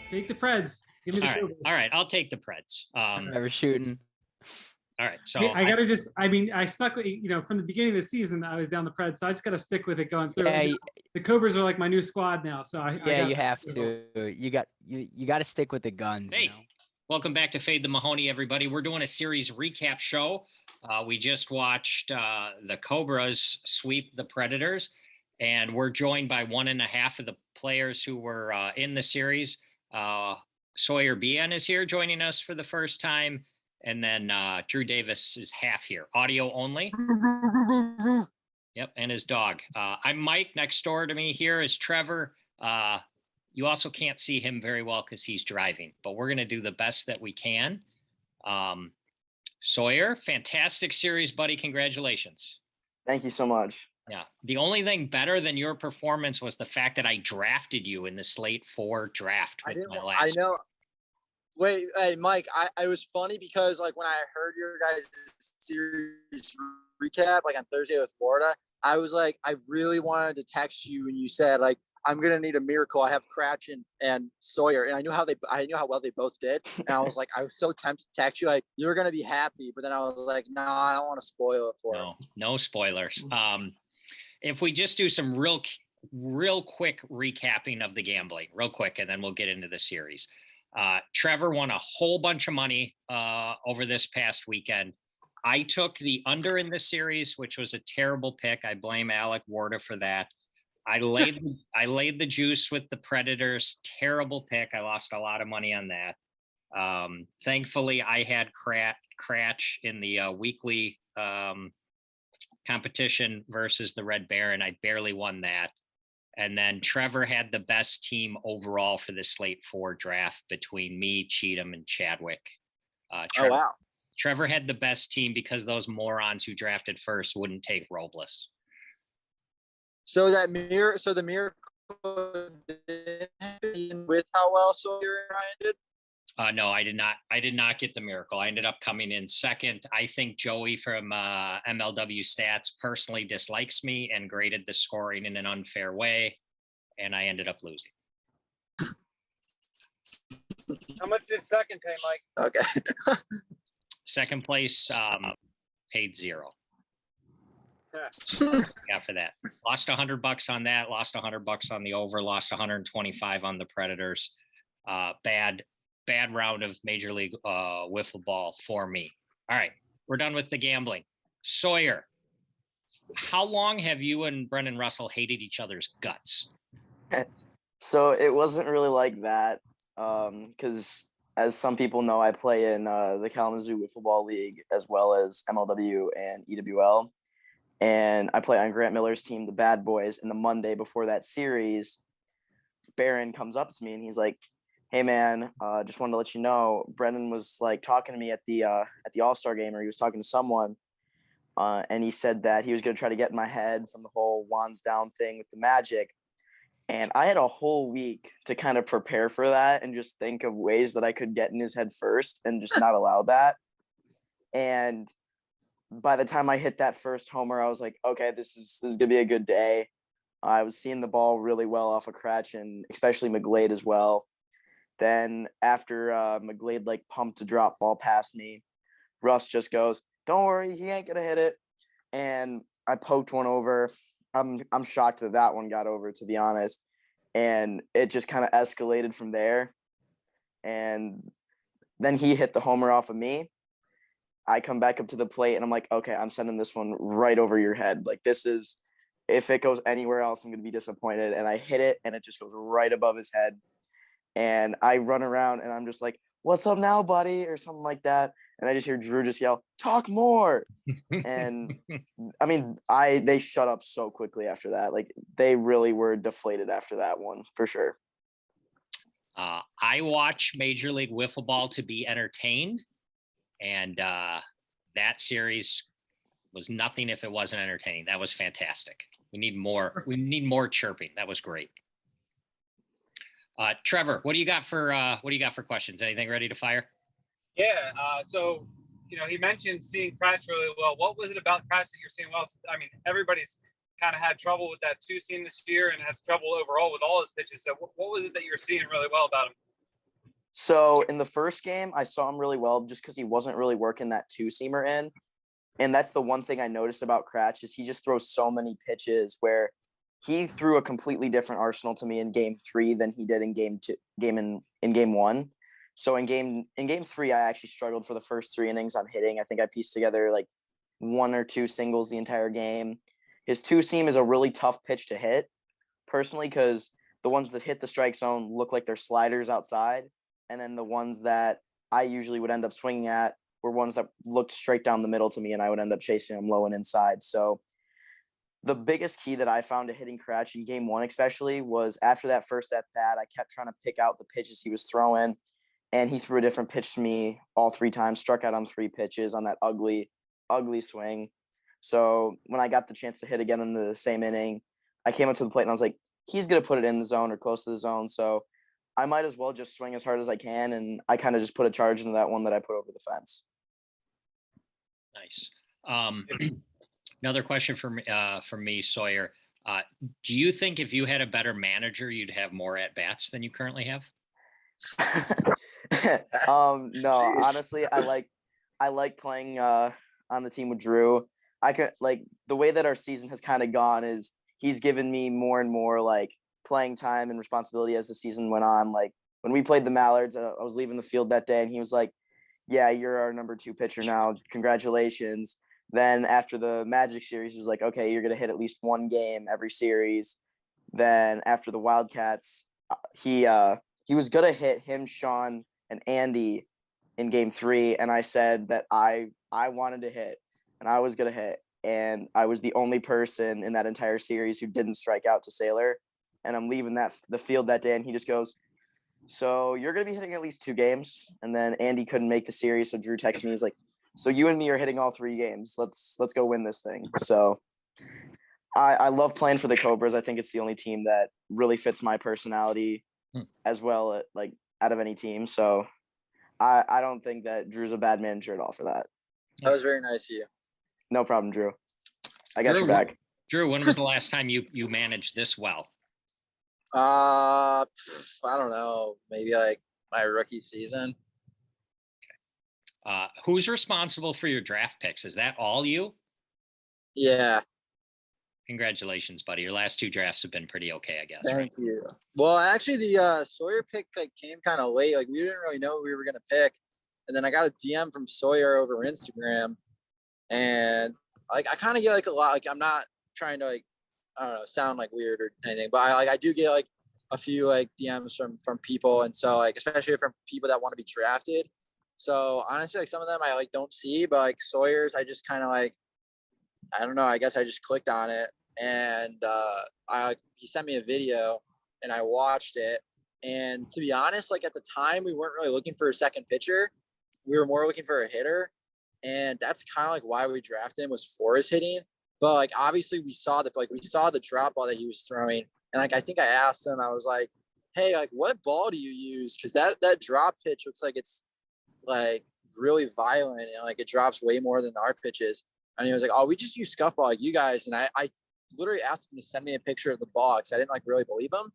Take the Preds. Give me the Cobras. All right. I'll take the Preds. Never shooting. All right. So I gotta I stuck with, from the beginning of the season, I was down the Preds, so I just gotta stick with it going through. Yeah, The Cobras are like my new squad now, so you have to. You got to stick with the guns. Hey, welcome back to Fade the Mahoney, everybody. We're doing a series recap show. We just watched the Cobras sweep the Predators, and we're joined by one and a half of the players who were in the series. Sawyer Behen is here joining us for the first time. And then Drew Davis is half here, audio only. Yep, and his dog. I'm Mike. Next door to me here is Trevor. You also can't see him very well because he's driving, but we're going to do the best that we can. Sawyer, fantastic series, buddy. Congratulations. Thank you so much. Yeah. The only thing better than your performance was the fact that I drafted you in the Slate 4 draft. I know. Wait, hey, Mike, I was funny because, like, when I heard your guys' series recap, like, on Thursday with Florida, I was like, I really wanted to text you, and you said, like, I'm going to need a miracle. I have Cratch and Sawyer, and I knew how well they both did, and I was like, I was so tempted to text you, like, you were going to be happy, but then I was like, no, I don't want to spoil it for him. No spoilers. If we just do some real quick recapping of the gambling, real quick, and then we'll get into the series. Trevor won a whole bunch of money over this past weekend. I took the under in this series, which was a terrible pick. I blame Alec Warda for that. I laid the juice with the Predators. Terrible pick. I lost a lot of money on that. Thankfully, I had Cratch in the weekly competition versus the Red Baron. I barely won that. And then Trevor had the best team overall for the Slate 4 draft between me, Cheatham, and Chadwick. Trevor had the best team because those morons who drafted first wouldn't take Robles. So the miracle didn't happen with how well Sawyer and Ryan did? No, I did not. I did not get the miracle. I ended up coming in second. I think Joey from MLW Stats personally dislikes me and graded the scoring in an unfair way, and I ended up losing. How much did second pay, Mike? Okay. Second place paid $0. Yeah, for that. Lost $100 on that. Lost $100 on the over. Lost 125 on the Predators. Bad round of Major League wiffle ball for me. All right, we're done with the gambling. Sawyer, how long have you and Brendan Russell hated each other's guts? So it wasn't really like that because as some people know, I play in the Kalamazoo Wiffle Ball League as well as MLW and EWL. And I play on Grant Miller's team, the Bad Boys. And the Monday before that series, Barron comes up to me and he's like, hey man, just wanted to let you know, Brendan was like talking to me at the All-Star game, or he was talking to someone, and he said that he was going to try to get in my head from the whole wands down thing with the Magic. And I had a whole week to kind of prepare for that and just think of ways that I could get in his head first and just not allow that. And by the time I hit that first homer, I was like, okay, this is going to be a good day. I was seeing the ball really well off of Cratch and especially McGlade as well. Then after McGlade like pumped a drop ball past me, Russ just goes, don't worry, he ain't going to hit it. And I poked one over. I'm shocked that one got over, to be honest. And it just kind of escalated from there. And then he hit the homer off of me. I come back up to the plate and I'm like, okay, I'm sending this one right over your head. Like, this is, if it goes anywhere else, I'm going to be disappointed. And I hit it and it just goes right above his head. And I run around and I'm just like, what's up now, buddy? Or something like that. And I just hear Drew just yell, talk more. And I mean, they shut up so quickly after that. Like, they really were deflated after that one, for sure. I watch Major League Wiffle Ball to be entertained. And that series was nothing if it wasn't entertaining. That was fantastic. We need more chirping. That was great. Trevor, what do you got for questions? Anything ready to fire? Yeah. So, he mentioned seeing Cratch really well. What was it about Cratch that you're seeing well? I mean, everybody's kind of had trouble with that 2 seam this year and has trouble overall with all his pitches. So what was it that you're seeing really well about him? So in the first game, I saw him really well just because he wasn't really working that two-seamer in. And that's the one thing I noticed about Cratch is he just throws so many pitches where he threw a completely different arsenal to me in game 3 than he did in game game 1. So in game 3, I actually struggled for the first 3 innings on hitting. I think I pieced together like 1 or 2 singles the entire game. His two-seam is a really tough pitch to hit, personally, because the ones that hit the strike zone look like they're sliders outside. And then the ones that I usually would end up swinging at were ones that looked straight down the middle to me, and I would end up chasing them low and inside. So the biggest key that I found to hitting Cratch in game 1 especially was after that first at-bat, I kept trying to pick out the pitches he was throwing, and he threw a different pitch to me all 3 times, struck out on 3 pitches on that ugly swing. So when I got the chance to hit again in the same inning, I came up to the plate and I was like, he's going to put it in the zone or close to the zone. So I might as well just swing as hard as I can. And I kind of just put a charge into that one that I put over the fence. Nice. Another question from me, Sawyer. Do you think if you had a better manager, you'd have more at bats than you currently have? No, honestly, I like playing on the team with Drew. I could like the way that our season has kind of gone is he's given me more and more like playing time and responsibility as the season went on. Like when we played the Mallards, I was leaving the field that day and he was like, yeah, you're our number 2 pitcher now. Congratulations. Then after the Magic series, he was like, okay, you're going to hit at least 1 game every series. Then after the Wildcats, he was going to hit him, Sean, and Andy in game 3. And I said that I wanted to hit and I was going to hit. And I was the only person in that entire series who didn't strike out to Sailor. And I'm leaving the field that day. And he just goes, so you're going to be hitting at least 2 games. And then Andy couldn't make the series. So Drew texted me. He's like, so you and me are hitting all 3 games. Let's go win this thing. So I love playing for the Cobras. I think it's the only team that really fits my personality as well, like out of any team. So I don't think that Drew's a bad manager at all for that. That was very nice of you. No problem, Drew. I got Drew, your back. Drew, when was the last time you managed this well? I don't know, maybe like my rookie season. Who's responsible for your draft picks? Is that all you? Yeah. Congratulations, buddy. Your last 2 drafts have been pretty okay, I guess. Thank you. Well, actually, the Sawyer pick like came kind of late. Like we didn't really know who we were gonna pick, and then I got a DM from Sawyer over Instagram, and like I kind of get like a lot. Like I'm not trying to like I don't know sound like weird or anything, but I do get like a few like DMs from people, and so like especially from people that want to be drafted. So honestly, like some of them I like don't see, but like Sawyer's, I just kind of like I don't know. I guess I just clicked on it, and he sent me a video, and I watched it. And to be honest, like at the time, we weren't really looking for a second pitcher. We were more looking for a hitter, and that's kind of like why we drafted him was for his hitting. But like obviously, we saw the drop ball that he was throwing, and like I think I asked him, I was like, "Hey, like what ball do you use? Because that drop pitch looks like it's like really violent, and like it drops way more than our pitches." And he was like, "Oh, we just use scuff ball like you guys." And I literally asked him to send me a picture of the ball because I didn't like really believe him.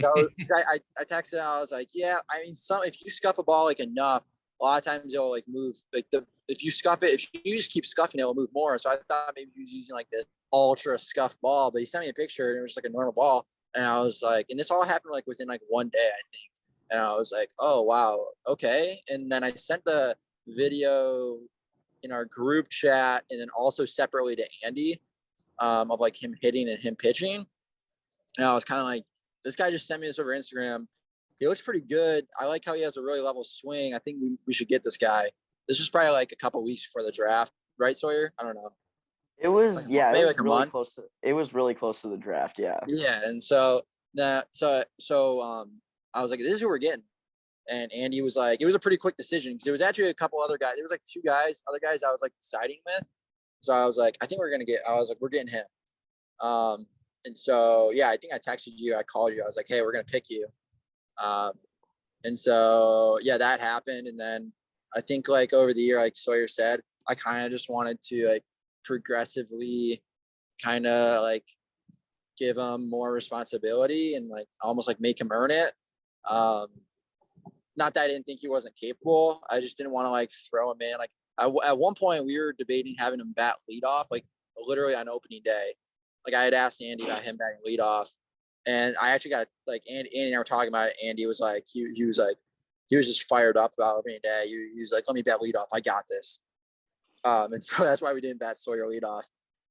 So I texted him. I was like, "Yeah, I mean, if you scuff a ball like enough, a lot of times it'll like move. Like if you scuff it, if you just keep scuffing it, it'll move more." So I thought maybe he was using like this ultra scuff ball, but he sent me a picture and it was like a normal ball. And I was like, and this all happened like within like 1 day, I think. And I was like, "Oh wow, okay." And then I sent the video in our group chat and then also separately to Andy of like him hitting and him pitching. And I was kind of like, this guy just sent me this over Instagram. He looks pretty good. I like how he has a really level swing. I think we should get this guy. This was probably like a couple weeks before the draft, right, Sawyer? I don't know. It was, maybe it was like a really month. close. It was really close to the draft. Yeah. Yeah. And so I was like, this is who we're getting. And Andy was like, it was a pretty quick decision because it was actually a couple other guys. There was like 2 other guys I was like deciding with. So I was like, I think we're getting him. And so, yeah, I think I texted you, I called you. I was like, hey, we're going to pick you. And so, yeah, that happened. And then I think like over the year, like Sawyer said, I kind of just wanted to like progressively kind of like give him more responsibility and like almost like make him earn it. not that I didn't think he wasn't capable. I just didn't want to like throw him in. Like at one point we were debating having him bat leadoff, like literally on opening day. Like I had asked Andy about him batting leadoff, and I actually got like Andy and I were talking about it. Andy was like, he was just fired up about opening day. He was like, let me bat leadoff. I got this. And so that's why we didn't bat Sawyer leadoff.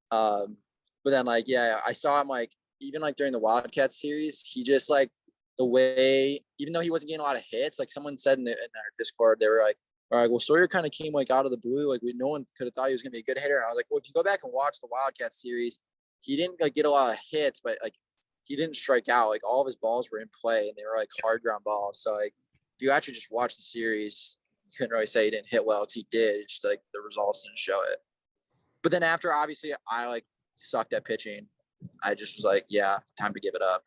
But then like, yeah, I saw him like, even like during the Wildcats series, he just like the way, even though he wasn't getting a lot of hits, like someone said in our Discord, they were like, all right, well, Sawyer kind of came like out of the blue. Like no one could have thought he was going to be a good hitter. And I was like, well, if you go back and watch the Wildcats series, he didn't like get a lot of hits, but like he didn't strike out. Like all of his balls were in play and they were like hard ground balls. So like, if you actually just watch the series, you couldn't really say he didn't hit well because he did. It's just like the results didn't show it. But then after, obviously, I like sucked at pitching. I just was like, yeah, time to give it up.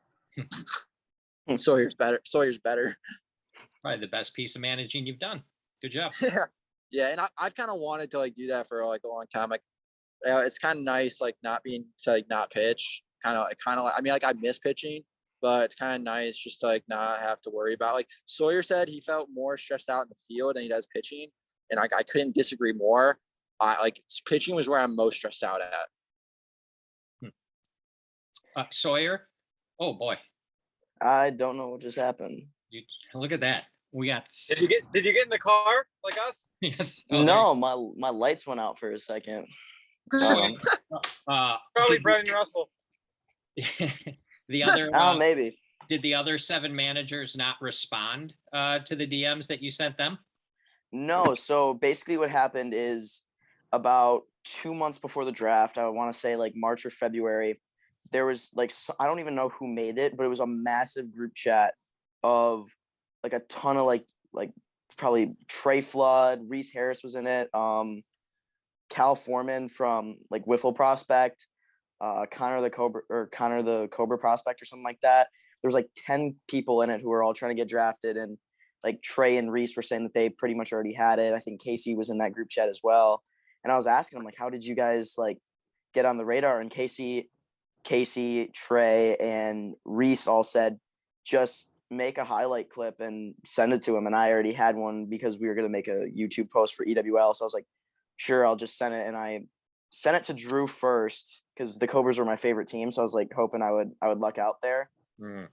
Sawyer's better. Probably the best piece of managing you've done. Good job. Yeah, and I've kind of wanted to like do that for like a long time. Like, it's kind of nice, like not being to like not pitch. Kind of like, I mean, like I miss pitching, but it's kind of nice just to like not have to worry about. Like Sawyer said, he felt more stressed out in the field than he does pitching, and I couldn't disagree more. Like pitching was where I'm most stressed out at. Sawyer. Oh boy. I don't know what just happened. You look at that. We got. Did you get in the car like us? Oh, No, my lights went out for a second. Probably Brendan Russell. The other. Maybe. Did the other 7 managers not respond to the DMs that you sent them? No. So basically, what happened is about 2 months before the draft, I want to say like March or February, there was like, I don't even know who made it, but it was a massive group chat of like a ton of like probably Trey Flood, Reese Harris was in it, Cal Foreman from like Wiffle prospect, Connor the Cobra prospect or something like that. There was like 10 people in it who were all trying to get drafted, and like Trey and Reese were saying that they pretty much already had it. I think Casey was in that group chat as well. And I was asking him like, how did you guys like get on the radar? And Casey, Trey, and Reese all said, just make a highlight clip and send it to him. And I already had one because we were going to make a YouTube post for EWL. So I was like, sure, I'll just send it. And I sent it to Drew first because the Cobras were my favorite team. So I was like hoping I would luck out there.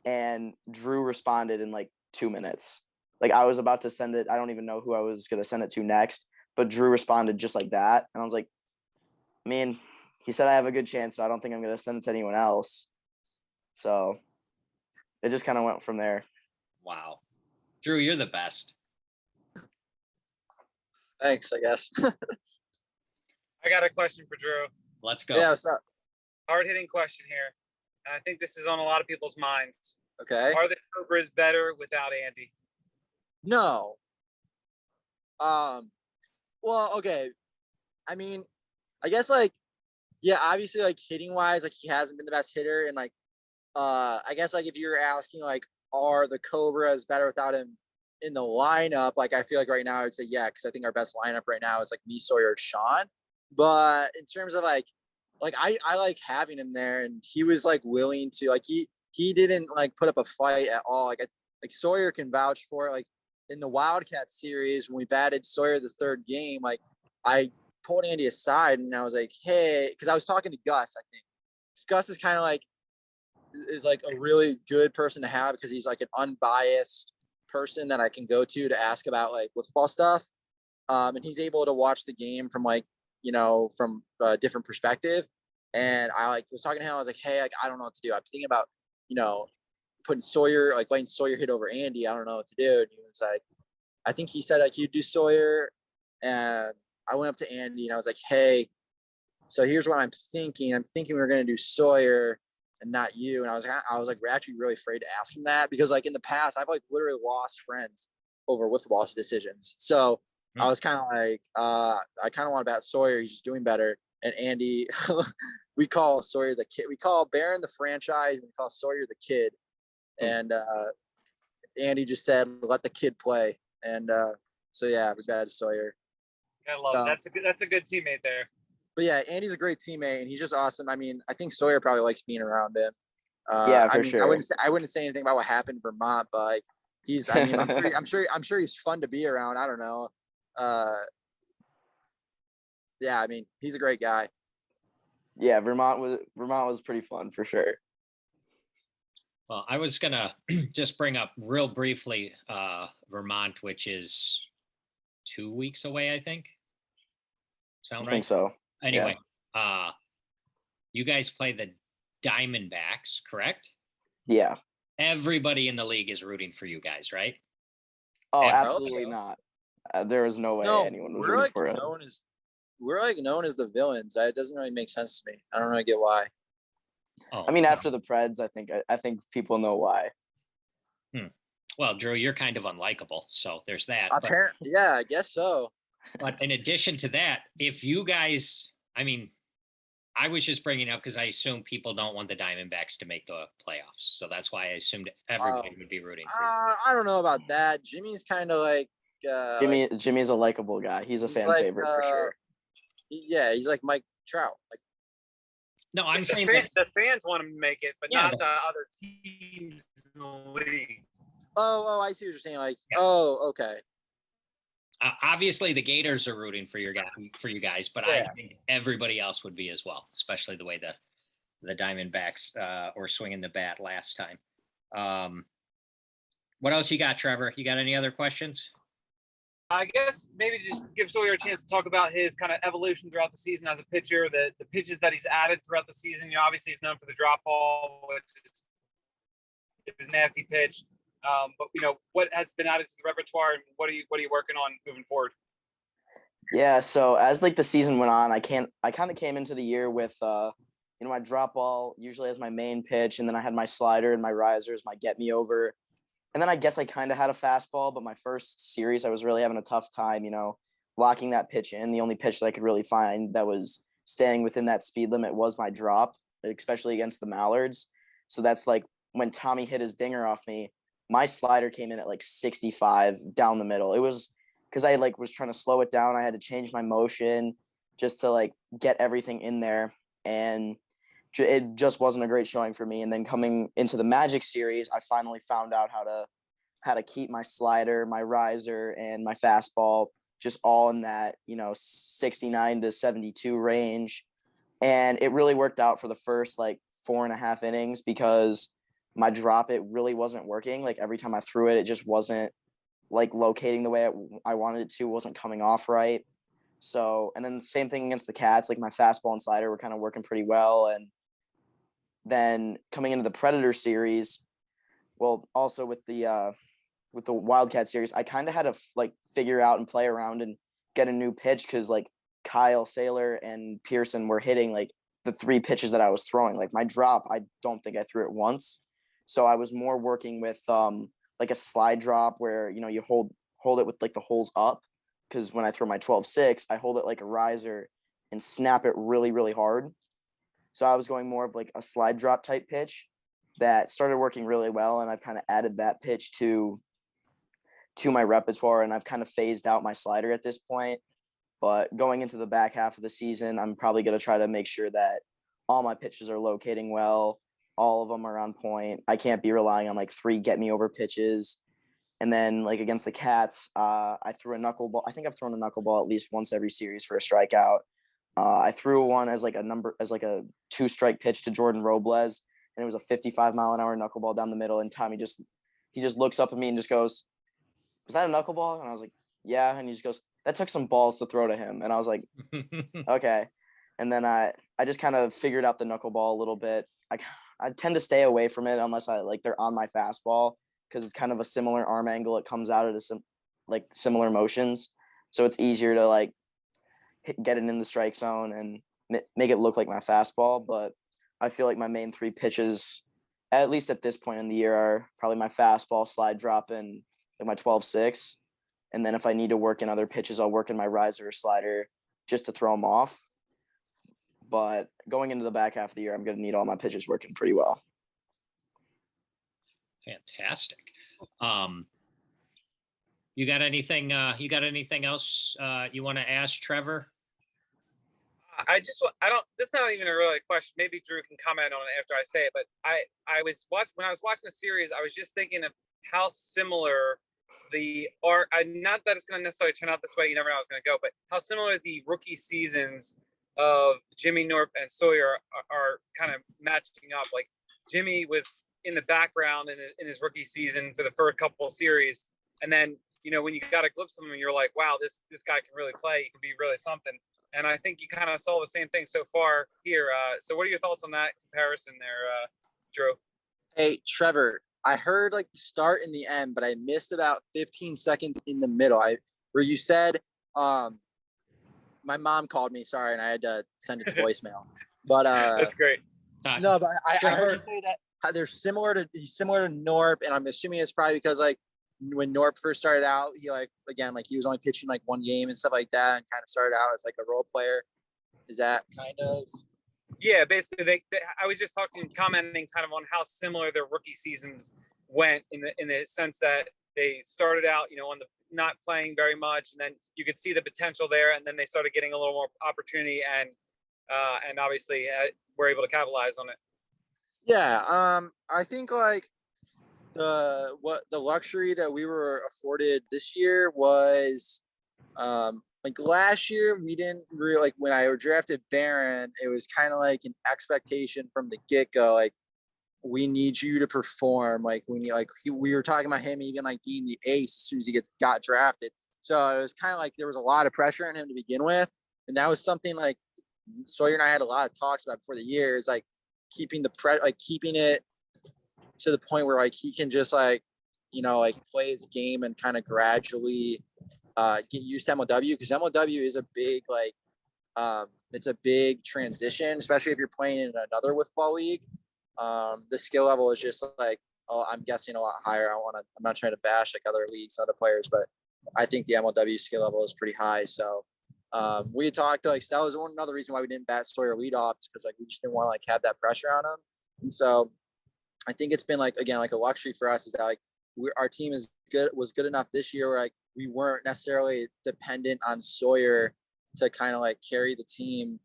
And Drew responded in like 2 minutes. Like I was about to send it. I don't even know who I was going to send it to next, but Drew responded just like that. And I was like, I mean, he said I have a good chance, so I don't think I'm going to send it to anyone else. So it just kind of went from there. Wow. Drew, you're the best. Thanks, I guess. I got a question for Drew. Let's go. Yeah, what's up? Hard-hitting question here. And I think this is on a lot of people's minds. Okay. Are the Cobras better without Andy? No. Well, okay. I mean, I guess like, yeah, obviously like hitting wise, like he hasn't been the best hitter. And like, I guess like if you're asking like, are the Cobras better without him in the lineup? Like, I feel like right now I would say, yeah, because I think our best lineup right now is like me, Sawyer, Sean. But in terms of like I like having him there, and he was like willing to like, he didn't like put up a fight at all. Like Sawyer can vouch for it. Like in the Wildcat series, when we batted Sawyer the third game, like I pulled Andy aside and I was like, hey, because I was talking to Gus, I think. Gus is kind of like, is like a really good person to have because he's like an unbiased person that I can go to ask about like football stuff. And he's able to watch the game from like, you know, from a different perspective. And I like was talking to him. I was like, hey, like, I don't know what to do. I'm thinking about, you know, putting Sawyer, like letting Sawyer hit over Andy. I don't know what to do. And he was like, I think he said like, you do Sawyer. And I went up to Andy and I was like, hey, so here's what I'm thinking. I'm thinking we're going to do Sawyer and not you. And I was like actually really afraid to ask him that because like in the past, I've like literally lost friends over wiffle decisions. So I was kind of like, I kind of want to bat Sawyer. He's just doing better. And Andy, we call Sawyer the kid. We call Baron the franchise. And we call Sawyer the kid. And Andy just said, let the kid play. And so, yeah, we batted Sawyer. I love it. That's a good teammate there. But yeah, Andy's a great teammate, and he's just awesome. I mean, I think Sawyer probably likes being around him. Yeah, for sure. I wouldn't say anything about what happened in Vermont, but like, I mean, I'm sure he's fun to be around. I don't know. Yeah, I mean, he's a great guy. Yeah, Vermont was pretty fun for sure. Well, I was gonna just bring up real briefly Vermont, which is 2 weeks away, I think. I Sound think right? so. Anyway, you guys play the Diamondbacks, correct? Yeah. Everybody in the league is rooting for you guys, right? Oh, Every- absolutely so. not. There was no way No, anyone was we're rooting like for us. known as the villains. It doesn't really make sense to me. I don't really get why. Oh, I mean, after the Preds, I think people know why. well, Drew, you're kind of unlikable, so there's that. But, Apparently, yeah, I guess so. but in addition to that, if you guys, I mean, I was just bringing it up because I assume people don't want the Diamondbacks to make the playoffs, so that's why I assumed everybody would be rooting for you. I don't know about that. Jimmy's kind of like Jimmy's a likable guy. He's a he's fan like, favorite for sure. yeah, he's like Mike Trout. Like, No, I'm The saying fan- that the fans want him to make it, but Yeah, not the other teams in the league. oh, I see what you're saying. Like, Yeah. oh, okay. obviously the Gators are rooting for you guys, but I Yeah. think everybody else would be as well, especially the way the Diamondbacks were swinging the bat last time. What else you got, Trevor? You got any other questions? I guess maybe just give Sawyer a chance to talk about his kind of evolution throughout the season as a pitcher, the pitches that he's added throughout the season. You know, obviously he's known for the drop ball, which is his nasty pitch. But you know, what has been added to the repertoire, and what are you working on moving forward? Yeah, so as like the season went on, I kind of came into the year with my drop ball usually as my main pitch, and then I had my slider and my risers, my get me over. And then I guess I kind of had a fastball, but my first series I was really having a tough time, locking that pitch in. The only pitch that I could really find that was staying within that speed limit was my drop, especially against the Mallards. So that's like when Tommy hit his dinger off me, my slider came in at like 65 down the middle. It was because I like was trying to slow it down. I had to change my motion just to like get everything in there, and it just wasn't a great showing for me. And then coming into the Magic series, I finally found out how to keep my slider, my riser, and my fastball just all in that 69 to 72 range. And it really worked out for the first like 4.5 innings because my drop, it really wasn't working. Like every time I threw it, it just wasn't like locating the way I wanted it to, wasn't coming off right. So, and then the same thing against the Cats, like my fastball and slider were kind of working pretty well. And then coming into the Predator series, well, also with the Wildcat series, I kind of had to like figure out and play around and get a new pitch because like Kyle, Saylor, and Pearson were hitting like the 3 pitches that I was throwing. Like my drop, I don't think I threw it once. So I was more working with like a slide drop where you hold it with like the holes up, because when I throw my 12-6, I hold it like a riser and snap it really, really hard. So I was going more of like a slide drop type pitch that started working really well, and I've kind of added that pitch to my repertoire, and I've kind of phased out my slider at this point. But going into the back half of the season, I'm probably going to try to make sure that all my pitches are locating well, all of them are on point. I can't be relying on like 3 get me over pitches. And then like against the Cats, I threw a knuckleball. I think I've thrown a knuckleball at least once every series for a strikeout. I threw one as like a 2-strike pitch to Jordan Robles, and it was a 55-mile-an-hour knuckleball down the middle. And Tommy just looks up at me and just goes, "Was that a knuckleball?" And I was like, "Yeah." And he just goes, "That took some balls to throw to him." And I was like, "Okay." And then I just kind of figured out the knuckleball a little bit. I tend to stay away from it unless they're on my fastball, because it's kind of a similar arm angle. It comes out at similar motions, so it's easier to like get it in the strike zone and make it look like my fastball. But I feel like my main 3 pitches, at least at this point in the year, are probably my fastball, slide drop, and like my 12-6. And then if I need to work in other pitches, I'll work in my riser or slider just to throw them off. But going into the back half of the year, I'm going to need all my pitches working pretty well. Fantastic. You got anything else you want to ask Trevor? I don't, this is not even a really question. Maybe Drew can comment on it after I say it, but when I was watching the series, I was just thinking of how similar not that it's going to necessarily turn out this way. You never know how it's going to go, but how similar the rookie seasons of Jimmy, Norp, and Sawyer are kind of matching up. Like Jimmy was in the background in his rookie season for the first couple of series. And then, when you got a glimpse of him, you're like, wow, this guy can really play. He can be really something. And I think you kind of saw the same thing so far here. So what are your thoughts on that comparison there, Drew? Hey, Trevor, I heard like the start and the end, but I missed about 15 seconds in the middle. Where you said, my mom called me, sorry, and I had to send it to voicemail. But that's great. No, but I heard Trevor. you say that he's similar to Norp, and I'm assuming it's probably because like when Norp first started out, he he was only pitching like one game and stuff like that, and kind of started out as like a role player. Is that kind of? Yeah, basically, I was just commenting kind of on how similar their rookie seasons went in the sense that they started out, on the not playing very much, and then you could see the potential there, and then they started getting a little more opportunity, and obviously were able to capitalize on it. Yeah, I think like the luxury that we were afforded this year was like last year we didn't really like when I drafted Behen, it was kind of like an expectation from the get-go, like we need you to perform, like we were talking about him even like being the ace as soon as he got drafted. So it was kind of like there was a lot of pressure on him to begin with, and that was something like Sawyer and I had a lot of talks about before the year, is like keeping it to the point where like he can just like play his game and kind of gradually get used to MLW, because MLW is a big it's a big transition, especially if you're playing in another Wiffle league. The skill level is just like, I'm guessing a lot higher. I'm not trying to bash like other leagues, other players, but I think the MLW skill level is pretty high. So we talked that was another reason why we didn't bat Sawyer lead off, because like we just didn't want to like have that pressure on him. And so I think it's been like, again, like a luxury for us is that like our team was good enough this year where like we weren't necessarily dependent on Sawyer to kind of like carry the team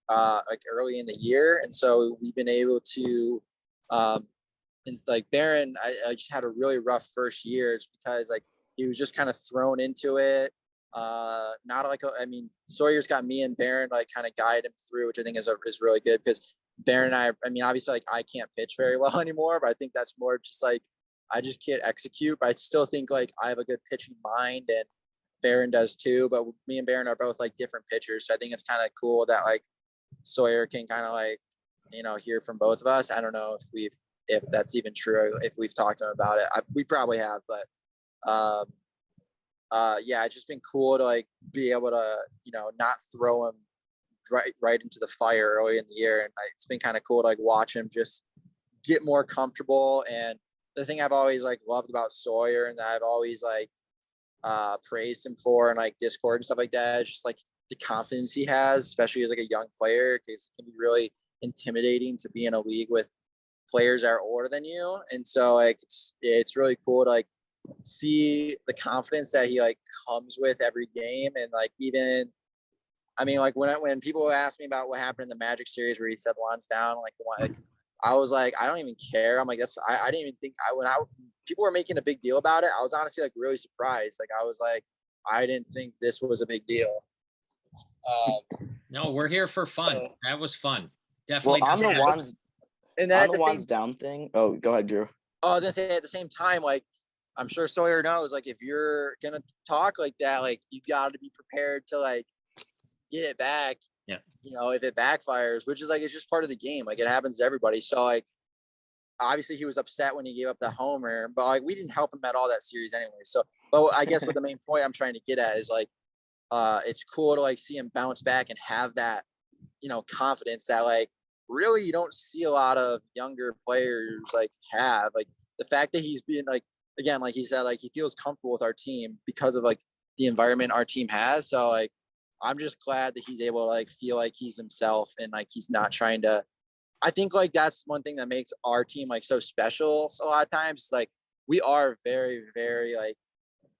like early in the year. And so we've been able to and like Behen, I just had a really rough first year just because like he was just kind of thrown into it. Not like Sawyer's got me and Behen like kind of guide him through, which I think is really good, because Behen and I mean, obviously like I can't pitch very well anymore, but I think that's more just like I just can't execute. But I still think like I have a good pitching mind, and Behen does too. But me and Behen are both like different pitchers, so I think it's kind of cool that like Sawyer can kind of like hear from both of us. I don't know if that's even true, if we've talked to him about it. We probably have, but yeah, it's just been cool to like be able to not throw him right into the fire early in the year, and it's been kind of cool to like watch him just get more comfortable. And the thing I've always like loved about Sawyer, and that I've always like praised him for and like Discord and stuff like that, is just like the confidence he has, especially as like a young player, because it can be really intimidating to be in a league with players that are older than you. And so like it's really cool to like see the confidence that he like comes with every game. And like even I mean, like when people ask me about what happened in the Magic series where he said Juan's down, like I was like, I don't even care. I'm like, I didn't even think when people were making a big deal about it, I was honestly like really surprised. Like I was like, I didn't think this was a big deal. No, we're here for fun. That was fun. Definitely. Well, on the Juan's same down thing. Oh, go ahead, Drew. I was gonna say at the same time, like I'm sure Sawyer knows, like if you're gonna talk like that, like you got to be prepared to like get it back. Yeah. If it backfires, which is like it's just part of the game. Like it happens to everybody. So like obviously he was upset when he gave up the homer, but like we didn't help him at all that series anyway. So, but I guess what the main point I'm trying to get at is like it's cool to like see him bounce back and have that confidence that like really you don't see a lot of younger players like have. Like the fact that he's being like, again, like he said, like he feels comfortable with our team because of like the environment our team has. So like I'm just glad that he's able to like feel like he's himself and like he's not trying to. I think like that's one thing that makes our team like so special. So a lot of times it's like we are very, very like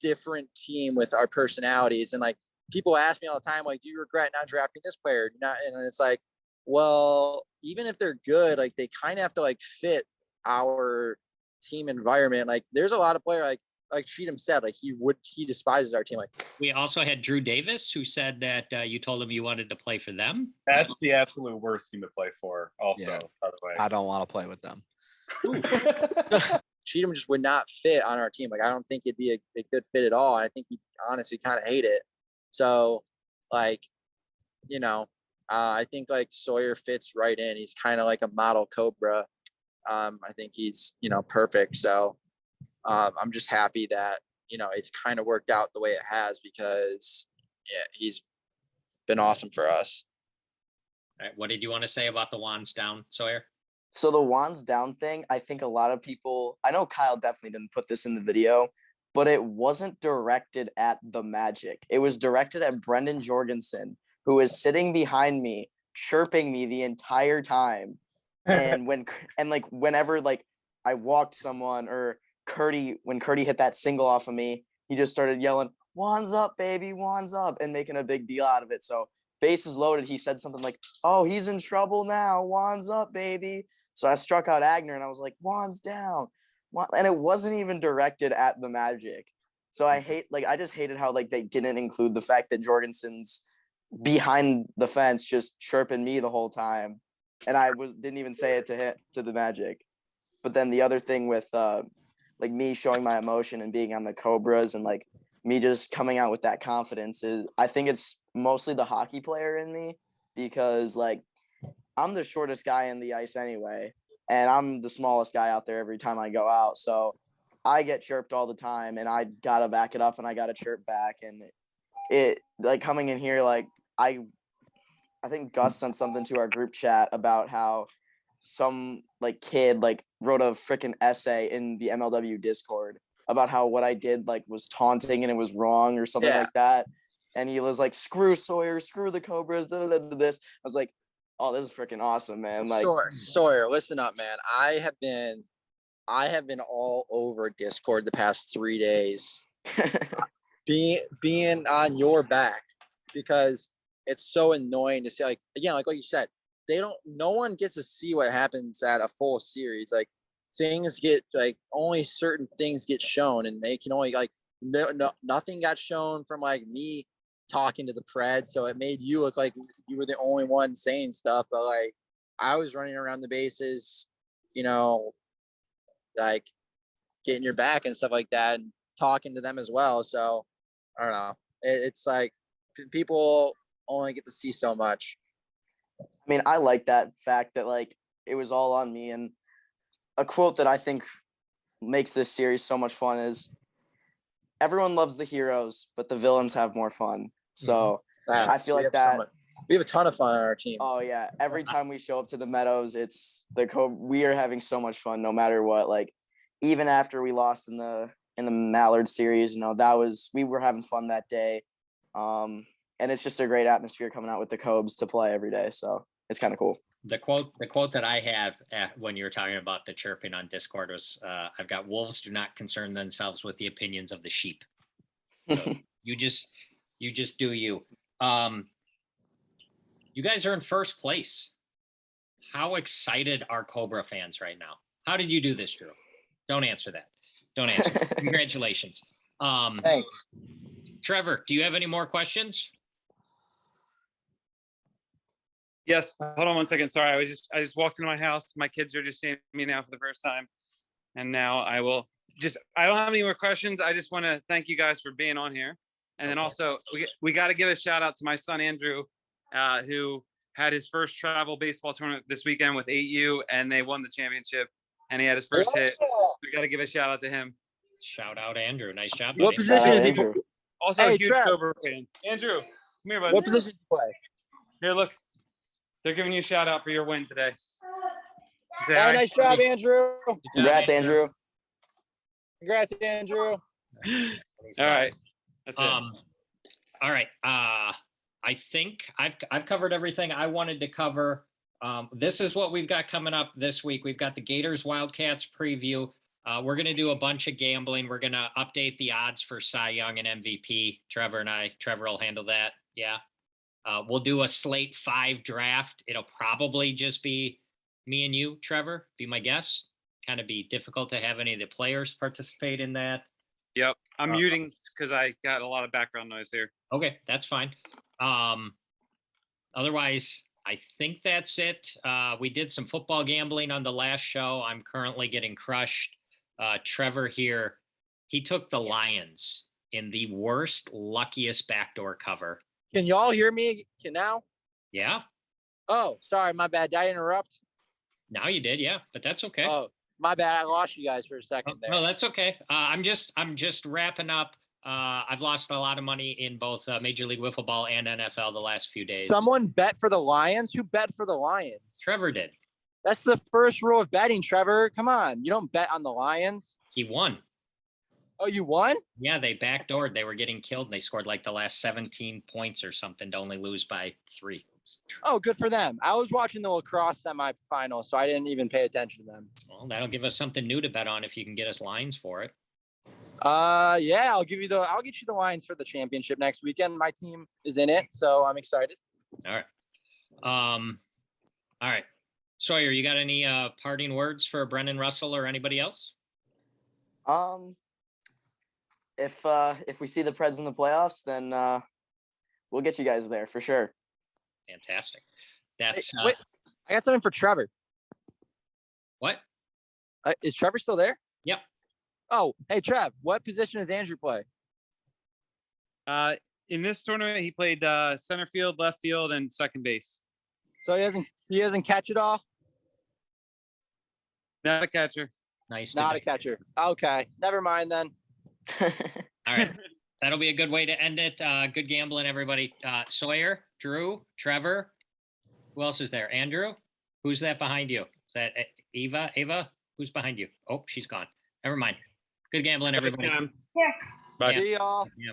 different team with our personalities, and like people ask me all the time, like, do you regret not drafting this player? And it's like, well, even if they're good, like they kind of have to like fit our team environment. Like there's a lot of players like Cheatham said, like he despises our team. Like We also had Drew Davis, who said that you told him you wanted to play for them. That's the absolute worst team to play for. Also, Yeah. by the way, I don't want to play with them. Cheatham just would not fit on our team. Like I don't think it'd be a good fit at all. I think he honestly kind of hate it. So like, you know, I think like Sawyer fits right in. He's kind of like a model Cobra. I think he's, you know, perfect. So I'm just happy that, you know, it's kind of worked out the way it has because yeah, he's been awesome for us. All right, what did you want to say about the wands down, Sawyer? So the wands down thing, I think a lot of people, I know Kyle definitely didn't put this in the video, but it wasn't directed at the Magic. It was directed at Brendan Jorgensen, who is sitting behind me, chirping me the entire time. And whenever like I walked someone or when Curdy hit that single off of me, he just started yelling, "Wands up, baby, wands up," and making a big deal out of it. So bases loaded, he said something like, "Oh, he's in trouble now. Wands up, baby." So I struck out Agner and I was like, "Wands down." And it wasn't even directed at the Magic. So I just hated how like they didn't include the fact that Jorgensen's behind the fence just chirping me the whole time. And I didn't even say it to the Magic. But then the other thing with like me showing my emotion and being on the Cobras and like me just coming out with that confidence is, I think it's mostly the hockey player in me, because like I'm the shortest guy in the ice anyway, and I'm the smallest guy out there every time I go out. So I get chirped all the time, and I gotta back it up and I gotta chirp back. And it like coming in here, like I think Gus sent something to our group chat about how some like kid like wrote a freaking essay in the MLW Discord about how what I did like was taunting and it was wrong or something like that. And he was like, "Screw Sawyer, screw the Cobras, this." I was like, "Oh, this is freaking awesome, man!" Like Sawyer, listen up, man. I have been all over Discord the past 3 days, being on your back, because it's so annoying to see. Like again, like what you said, no one gets to see what happens at a full series. Like things get like only certain things get shown, and they can only like nothing got shown from like me talking to the Preds, so it made you look like you were the only one saying stuff. But like I was running around the bases, you know, like getting your back and stuff like that, and talking to them as well. So I don't know. It's like people only get to see so much. I mean, I like that fact that like it was all on me. And a quote that I think makes this series so much fun is, "Everyone loves the heroes, but the villains have more fun." So I feel like that. We have a ton of fun on our team. Oh yeah, every time we show up to the Meadows, it's we are having so much fun no matter what. Like even after we lost in the Mallard series, you know, we were having fun that day. And it's just a great atmosphere coming out with the Cobs to play every day. So it's kind of cool. The quote that I have when you were talking about the chirping on Discord was, I've got "Wolves do not concern themselves with the opinions of the sheep." So you just do you. You guys are in first place. How excited are Cobra fans right now? How did you do this, Drew? Don't answer that. Don't answer. Congratulations. Thanks. Trevor, do you have any more questions? Yes. Hold on one second. Sorry, I just walked into my house. My kids are just seeing me now for the first time, and now I don't have any more questions. I just want to thank you guys for being on here, and then also we got to give a shout out to my son Andrew, who had his first travel baseball tournament this weekend with 8U, and they won the championship, and he had his first hit. We got to give a shout out to him. Shout out Andrew. Nice job. What buddy. position is he? Andrew. Also Hey, a huge Trev. Cobra fan. Andrew, come here, bud. What position do you play? Here, look. They're giving you a shout out for your win today. Say hi. Nice job, Andrew. Congrats, Andrew. Congrats, Andrew. All right. That's it. All right. I think I've covered everything I wanted to cover. This is what we've got coming up this week. We've got the Gators Wildcats preview. We're going to do a bunch of gambling. We're going to update the odds for Cy Young and MVP. Trevor will handle that. Yeah. We'll do a slate 5 draft. It'll probably just be me and you, Trevor, be my guess. Kind of be difficult to have any of the players participate in that. Yep. I'm muting because I got a lot of background noise here. Okay, that's fine. Otherwise, I think that's it. We did some football gambling on the last show. I'm currently getting crushed. Trevor here, he took the Lions in the worst, luckiest backdoor cover. Can y'all hear me now? Yeah, Oh, sorry, my bad. Did I interrupt? now you did. Yeah, but that's okay. Oh, my bad. I lost you guys for a second there. No, that's okay. I'm just wrapping up. I've lost a lot of money in both Major League Wiffle Ball and NFL the last few days. Someone bet for the Lions? Who bet for the Lions? Trevor did. That's the first rule of betting, Trevor. Come on. You don't bet on the Lions. He won. Oh, you won? Yeah, they backdoored. They were getting killed. And they scored like the last 17 points or something to only lose by 3. Oh, good for them. I was watching the lacrosse semifinal, so I didn't even pay attention to them. Well, that'll give us something new to bet on if you can get us lines for it. Yeah, I'll get you the Lions for the championship next weekend. My team is in it, so I'm excited. All right. All right. Sawyer, you got any parting words for Brendan Russell or anybody else? If we see the Preds in the playoffs, then we'll get you guys there for sure. Fantastic. That's Wait, I got something for Trevor. what? Is Trevor still there? Yep. Oh, hey Trev, what position does Andrew play? In this tournament, he played center field, left field, and second base. So he doesn't catch it all? Not a catcher. Nice. to Not a meet you. catcher. Okay, never mind then. All right. That'll be a good way to end it. Good gambling, everybody. Sawyer, Drew, Trevor. Who else is there? Andrew? Who's that behind you? Is that Eva? Ava? Who's behind you? Oh, she's gone. Never mind. Good gambling, everybody. Bye. Yeah. See y'all. Yeah.